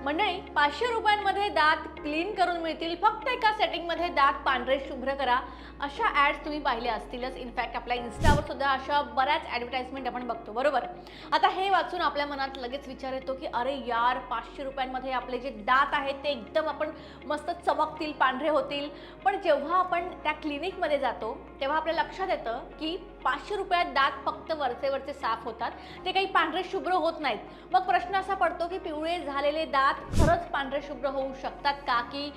मंडळी, 500 रुपयांमध्ये दात क्लीन करून मिळतील, फक्त एका सेटिंगमध्ये दात पांढरे शुभ्र करा, अशा ॲड्स तुम्ही पाहिल्या असतीलच. इनफॅक्ट आपल्या इन्स्टावर सुद्धा अशा बऱ्याच ॲडव्हर्टाइजमेंट आपण बघतो, बरोबर. आता हे वाचून आपल्या मनात लगेच विचार येतो की अरे यार, 500 रुपयांमध्ये आपले जे दात आहेत ते एकदम आपण मस्त चमकतील, पांढरे होतील. पण जेव्हा आपण त्या क्लिनिकमध्ये जातो तेव्हा आपल्या लक्षात येतं की 500 रुपयात दात फक्त वरचे वरचे साफ होतात, ते काही पांढरे शुभ्र होत नाहीत. मग प्रश्न असा पडतो की पिवळे झालेले दात खरंच पांढरे शुभ्र होऊ शकतात का, की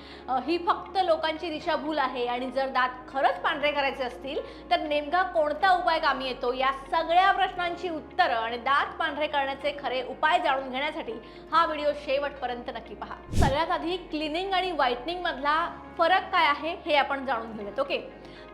ही फक्त लोकांची दिशाभूल आहे. आणि जर दात खरंच पांढरे करायचे असतील तर नेमका कोणता उपाय कामी येतो, या सगळ्या प्रश्नांची उत्तरं आणि दात पांढरे करण्याचे खरे उपाय जाणून घेण्यासाठी हा व्हिडिओ शेवटपर्यंत नक्की पहा. सगळ्यात आधी क्लिनिंग आणि व्हाईटनिंग मधला फरक काय आहे हे आपण जाणून घेऊयात. ओके,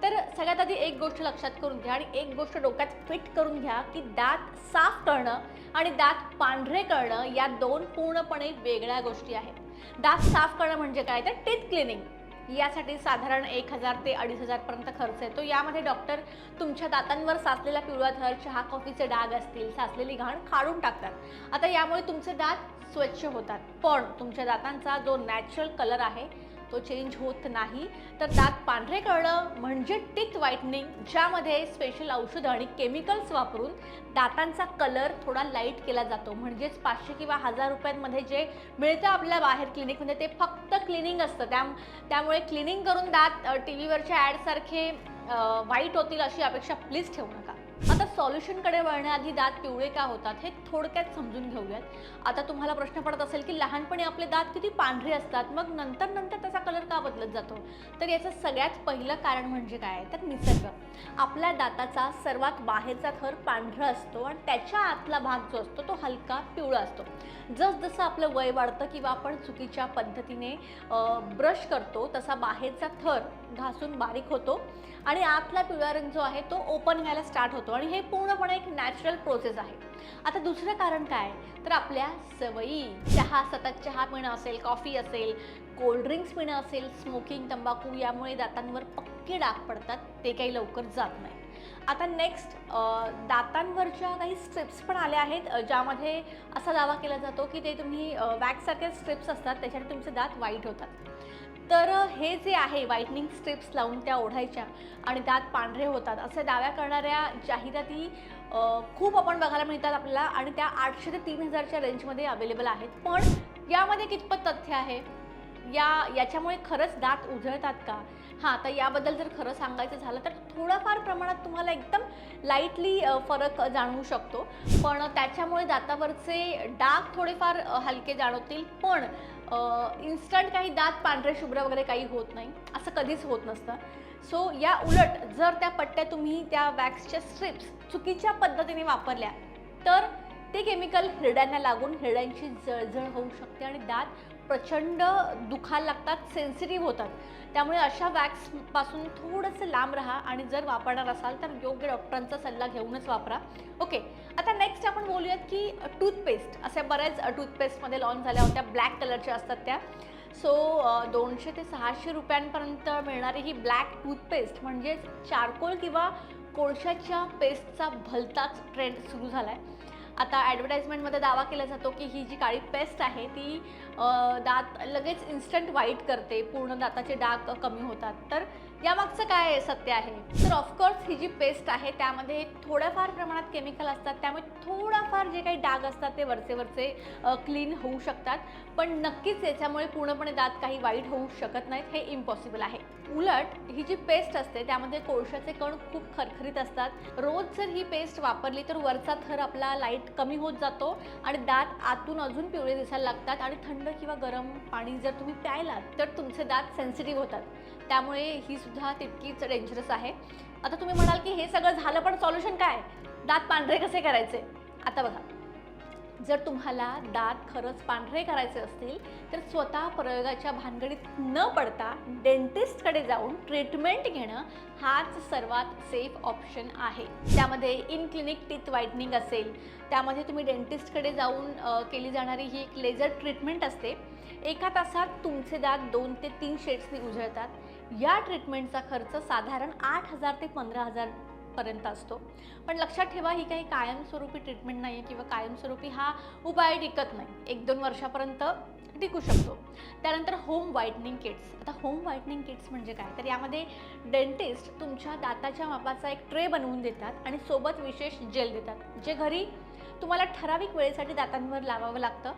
तर सगळ्यात आधी एक गोष्ट लक्षात करून घ्या आणि एक गोष्ट डोक्यात फिट करून घ्या की दात साफ करणं आणि दात पांढरे करणं या दोन पूर्णपणे वेगळ्या गोष्टी आहेत. दात साफ करणं म्हणजे काय, तर टीथ क्लिनिंग. यासाठी साधारण 1000 ते 2500 पर्यंत खर्च येतो. यामध्ये डॉक्टर तुमच्या दातांवर साचलेला पिवळा थर, चहा कॉफीचे डाग असतील, साचलेली घाण काढून टाकतात. आता यामुळे तुमचे दात स्वच्छ होतात, पण तुमच्या दातांचा जो नॅचरल कलर आहे तो चेंज होत नाही. तर दात पांढरे करणं म्हणजे टीथ व्हाईटनिंग, ज्यामध्ये स्पेशल औषधं आणि केमिकल्स वापरून दातांचा कलर थोडा लाईट केला जातो. म्हणजेच 500 किंवा 1000 रुपयांमध्ये जे मिळतं आपल्या बाहेर क्लिनिकमध्ये ते फक्त क्लिनिंग असतं. त्यामुळे क्लिनिंग करून दात टी व्हीवरच्या ॲडसारखे वाईट होतील अशी अपेक्षा प्लीज ठेवू नका. आता सॉल्युशनकडे वळण्याआधी दात पिवळे का होतात हे थोडक्यात समजून घेऊयात. आता तुम्हाला प्रश्न पडत असेल की लहानपणी आपले दात किती पांढरे असतात, मग नंतर नंतर त्याचा कलर का बदलत जातो. तर याचं सगळ्यात पहिलं कारण म्हणजे काय, तर निसर्ग. आपल्या दाताचा सर्वात बाहेरचा थर पांढरा असतो आणि त्याच्या आतला भाग जो असतो तो हलका पिवळा असतो. जसजसं आपलं वय वाढतं किंवा आपण चुकीच्या पद्धतीने ब्रश करतो तसा बाहेरचा थर घासून बारीक होतो आणि आतला पिवळा रंग जो आहे तो ओपन व्हायला स्टार्ट होतो. आणि हे पूर्णपणे एक नॅचरल प्रोसेस आहे. आता दुसरं कारण काय, तर आपल्या सवयी. सतत चहा पिणं असेल, कॉफी असेल, कोल्ड्रिंक्स पिणं असेल, स्मोकिंग, तंबाखू, यामुळे दातांवर पक्के डाग पडतात, ते काही लवकर जात नाही. आता नेक्स्ट, दातांवरच्या काही स्ट्रिप्स पण आल्या आहेत, ज्यामध्ये असा दावा केला जातो की ते तुम्ही वॅक्ससारख्या स्ट्रिप्स असतात त्याच्याने तुमचे दात वाईट होतात. तर हे जे आहे व्हाईटनिंग स्ट्रिप्स लावून त्या ओढायच्या आणि दात पांढरे होतात असे दाव्या करणाऱ्या जाहिराती खूप आपण बघायला मिळतात आपल्याला, आणि त्या 800 ते 3000च्या रेंजमध्ये अवेलेबल आहेत. पण यामध्ये कितपत तथ्य आहे, याच्यामुळे खरंच दात उजळतात का? हां, तर याबद्दल जर खरं सांगायचं झालं तर थोडाफार प्रमाणात तुम्हाला एकदम लाईटली फरक जाणवू शकतो. पण त्याच्यामुळे दातावरचे डाग थोडेफार हलके जाणवतील, पण इन्स्टंट काही दात पांढरे शुभ्र वगैरे काही होत नाही, असं कधीच होत नसतं. सो या उलट जर त्या पट्ट्या तुम्ही त्या वॅक्सच्या स्ट्रिप्स चुकीच्या पद्धतीने वापरल्या तर ते केमिकल हिरड्यांना लागून हिरड्यांची जळजळ होऊ शकते आणि दात प्रचंड दुखायला लागतात, सेन्सिटिव्ह होतात. त्यामुळे अशा वॅक्सपासून थोडंसं लांब राहा आणि जर वापरणार असाल तर योग्य डॉक्टरांचा सल्ला घेऊनच वापरा. ओके, आता नेक्स्ट आपण बोलूयात की टूथपेस्ट. अशा बऱ्याच टूथपेस्टमध्ये लॉन्च झाल्या होत्या, ब्लॅक कलरच्या असतात त्या. सो 200 ते 600 रुपयांपर्यंत मिळणारी ही ब्लॅक टूथपेस्ट म्हणजेच चारकोल किंवा कोळशाच्या पेस्टचा भलताच ट्रेंड सुरू झाला आहे. आता ॲडव्हर्टाइजमेंटमध्ये दावा केला जातो की ही जी काळी पेस्ट आहे ती दात लगेच इन्स्टंट व्हाईट करते, पूर्ण दाताचे डाग कमी होतात. तर यामागचं काय सत्य आहे, तर ऑफकोर्स ही जी पेस्ट आहे त्यामध्ये थोड्याफार प्रमाणात केमिकल असतात, त्यामुळे थोडाफार जे काही डाग असतात ते वरचे क्लीन होऊ शकतात. पण नक्कीच याच्यामुळे पूर्णपणे दात काही वाईट होऊ शकत नाहीत, हे इम्पॉसिबल आहे. उलट ही जी पेस्ट असते त्यामध्ये कोळशाचे कण खूप खरखरीत असतात. रोज जर ही पेस्ट वापरली तर वरचा थर आपला लाईट कमी होत जातो आणि दात आतून अजून पिवळे दिसायला लागतात. आणि थंड किंवा गरम पाणी जर तुम्ही प्यायलात तर तुमचे दात सेन्सिटिव्ह होतात, त्यामुळे ही सुद्धा तितकीच डेंजरस आहे. आता तुम्ही म्हणाल की हे सगळं झालं पण सॉल्युशन काय, दात पांढरे कसे करायचे. आता बघा, जर तुम्हाला दात खरंच पांढरे करायचे असतील तर स्वतः प्रयोगाच्या भानगडीत न पडता डेंटिस्टकडे जाऊन ट्रीटमेंट घेणं हाच सर्वात सेफ ऑप्शन आहे. त्यामध्ये इन क्लिनिक टीथ व्हाईटनिंग असेल, त्यामध्ये तुम्ही डेंटिस्टकडे जाऊन केली जाणारी ही एक लेझर ट्रीटमेंट असते. 1 तासात तुमचे दात 2 ते 3 शेड्सनी उजळतात. या ट्रीटमेंटचा खर्च साधारण 8000 ते 15000 पर्यंत असतो. पण लक्षात ठेवा, ही काही कायमस्वरूपी ट्रीटमेंट नाही आहे किंवा कायमस्वरूपी हा उपाय टिकत नाही. 1-2 वर्षापर्यंत टिकू शकतो. त्यानंतर होम व्हाईटनिंग किट्स. आता होम व्हाईटनिंग किट्स म्हणजे काय, तर यामध्ये डेंटिस्ट तुमच्या दाताच्या मापाचा एक ट्रे बनवून देतात आणि सोबत विशेष जेल देतात, जे घरी तुम्हाला ठराविक वेळेसाठी दातांवर लावावं लागतं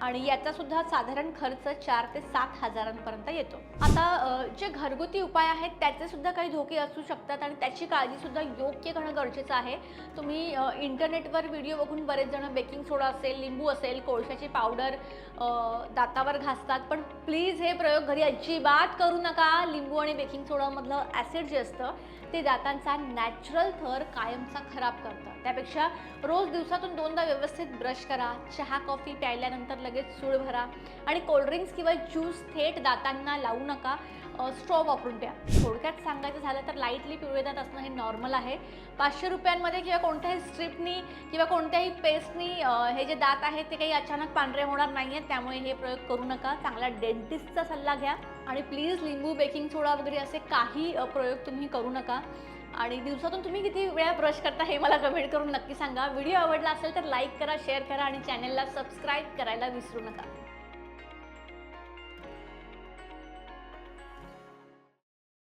आणि याचासुद्धा साधारण खर्च 4 ते 7 हजारांपर्यंत येतो. आता जे घरगुती उपाय आहेत त्याचे सुद्धा काही धोके असू शकतात आणि त्याची काळजीसुद्धा योग्य करणं गरजेचं आहे. तुम्ही इंटरनेटवर व्हिडिओ बघून बरेच जण बेकिंग सोडा असेल, लिंबू असेल, कोळशाची पावडर दातावर घासतात, पण प्लीज हे प्रयोग घरी अजिबात करू नका. लिंबू आणि बेकिंग सोडामधलं ॲसिड जे असतं ते दातांचा नॅचरल थर कायमचा खराब करतं. त्यापेक्षा रोज दिवसातून 2दा व्यवस्थित ब्रश करा, चहा कॉफी प्यायल्यानंतर लगेच सूळ भरा आणि कोल्ड्रिंक्स किंवा ज्यूस थेट दातांना लावू नका, स्ट्रॉ वापरून प्या. थोडक्यात सांगायचं झालं तर लाईटली पिवळे दात असणं हे नॉर्मल आहे. 500 रुपयांमध्ये किंवा कोणत्याही स्ट्रिपनी किंवा कोणत्याही पेस्टनी हे जे दात आहेत ते काही अचानक पांढरे होणार नाही आहेत. त्यामुळे हे प्रयोग करू नका. चांगला डेंटिस्टचा सल्ला घ्या आणि प्लीज लिंबू, बेकिंग सोडा वगैरे असे काही प्रयोग तुम्ही करू नका. आणि दिवसातून तुम्ही किती वेळा ब्रश करता हे मला कमेंट करून नक्की सांगा. व्हिडिओ आवडला असेल तर लाईक करा, शेअर करा आणि चॅनलला सबस्क्राईब करायला विसरू नका.